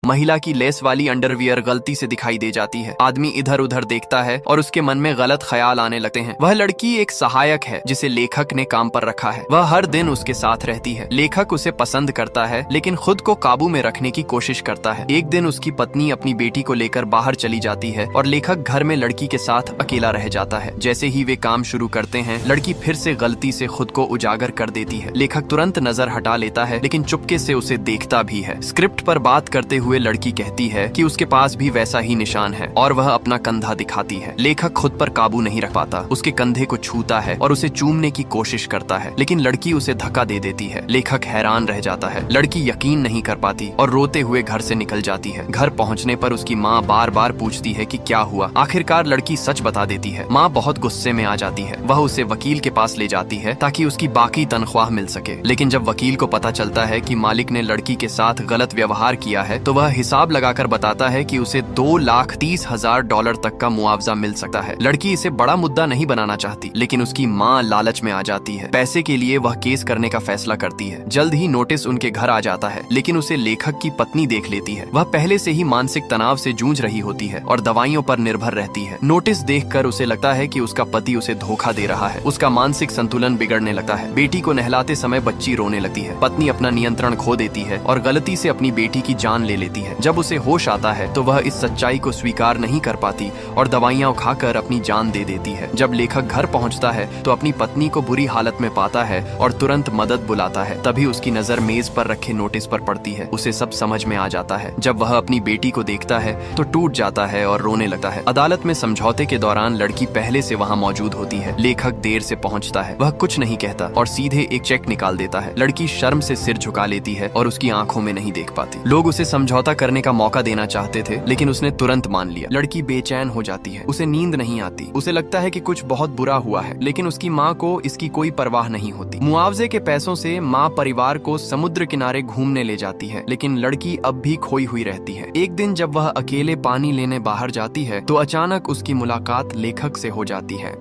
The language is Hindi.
महिला की लेस वाली अंडरवियर गलती से दिखाई दे जाती है। आदमी इधर उधर देखता है और उसके मन में गलत ख्याल आने लगते हैं। वह लड़की एक सहायक है जिसे लेखक ने काम पर रखा है। वह हर दिन उसके साथ रहती है। लेखक उसे पसंद करता है लेकिन खुद को काबू में रखने की कोशिश करता है। एक दिन उसकी पत्नी अपनी बेटी को लेकर बाहर चली जाती है और लेखक घर में लड़की के साथ अकेला रह जाता है। जैसे ही वे काम शुरू करते हैं, लड़की फिर से गलती से खुद को उजागर कर देती है। लेखक तुरंत नजर हटा लेता है लेकिन चुपके से उसे देखता भी है। स्क्रिप्ट पर बात करते हुए लड़की कहती है कि उसके पास भी वैसा ही निशान है और वह अपना कंधा दिखाती है। लेखक खुद पर काबू नहीं रख पाता, उसके कंधे को छूता है और उसे चूमने की कोशिश करता है लेकिन लड़की उसे धक्का दे देती है। लेखक हैरान रह जाता है। लड़की यकीन नहीं कर पाती और रोते हुए घर से निकल जाती है। घर पहुंचने पर उसकी माँ बार बार पूछती है कि क्या हुआ। आखिरकार लड़की सच बता देती है। माँ बहुत गुस्से में आ जाती है। वह उसे वकील के पास ले जाती है ताकि उसकी बाकी तनख्वाह मिल सके। लेकिन जब वकील को पता चलता है कि मालिक ने लड़की के साथ गलत व्यवहार किया है तो वह हिसाब लगाकर बताता है कि उसे $2,30,000 तक का मुआवजा मिल सकता है। लड़की इसे बड़ा मुद्दा नहीं बनाना चाहती लेकिन उसकी माँ लालच में आ जाती है। पैसे के लिए वह केस करने का फैसला करती है। जल्द ही नोटिस उनके घर आ जाता है लेकिन उसे लेखक की पत्नी देख लेती है। वह पहले से ही मानसिक तनाव से जूझ रही होती है और दवाइयों पर निर्भर रहती है। नोटिस देखकर उसे लगता है कि उसका पति उसे धोखा दे रहा है। उसका मानसिक संतुलन बिगड़ने लगता है। बेटी को नहलाते समय बच्ची रोने लगती है। पत्नी अपना नियंत्रण खो देती है और गलती से अपनी बेटी की जान ले लेती है। जब उसे होश आता है तो वह इस सच्चाई को स्वीकार नहीं कर पाती और दवाइयां खाकर अपनी जान दे देती है। जब लेखक घर पहुंचता है तो अपनी पत्नी को बुरी हालत में पाता है और तुरंत मदद बुलाता है। तभी उसकी नजर मेज पर रखे नोटिस पर पड़ती है। उसे सब समझ में आ जाता है। जब वह अपनी बेटी को देखता है तो टूट जाता है और रोने लगता है। अदालत में समझौते के दौरान लड़की पहले से वहाँ मौजूद होती है। लेखक देर से पहुँचता है। वह कुछ नहीं कहता और सीधे एक चेक निकाल देता है। लड़की शर्म से सिर झुका लेती है और उसकी आंखों में नहीं देख पाती। लोग उसे समझौता करने का मौका देना चाहते थे लेकिन उसने तुरंत मान लिया। लड़की बेचैन हो जाती है। उसे नींद नहीं आती। उसे लगता है कि कुछ बहुत बुरा हुआ है लेकिन उसकी माँ को इसकी कोई परवाह नहीं होती। मुआवजे के पैसों से माँ परिवार को समुद्र किनारे घूमने ले जाती है लेकिन लड़की अब भी खोई हुई रहती है। एक दिन जब वह अकेले पानी लेने बाहर जाती है तो अचानक उसकी मुलाकात लेखक से हो जाती है।